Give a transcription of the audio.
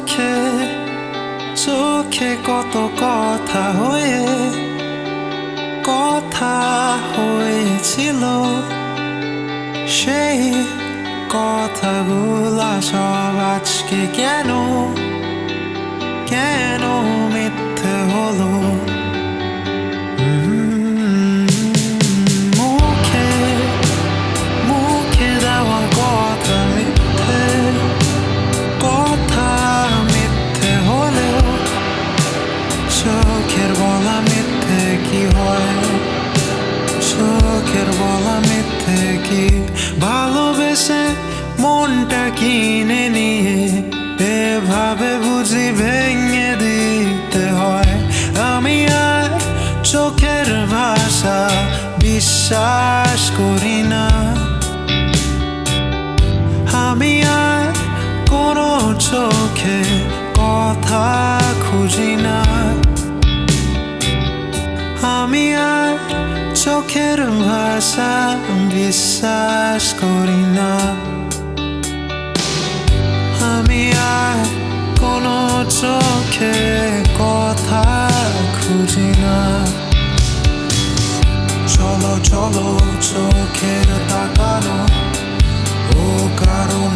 চোখে চোখে কত কথা হয়েছিল, সেই কথাগুলা সব আজকে কেন মিথ্যে হলো। মুখে মুখে দেওয়া কথা মিথ্যে হলেও চোখের বলা মিথ্যে কি হয়? চোখের বলা মিথ্যে কি? ভালোবেসে মনটা কিনে নিয়ে এভাবে বুঝি ভেঙে দিতে হয়। আমি আর চোখের ভাষা বিশ্বাস করি না, আমি আর কোনো চোখে কথা খুঁজি না, আমি আর চোখের ভাষা বিশ্বাস করি না, আমি আর কোনো চোখে কথা খুঁজি না। চলো চলো চোখের তাকানো ও কারণ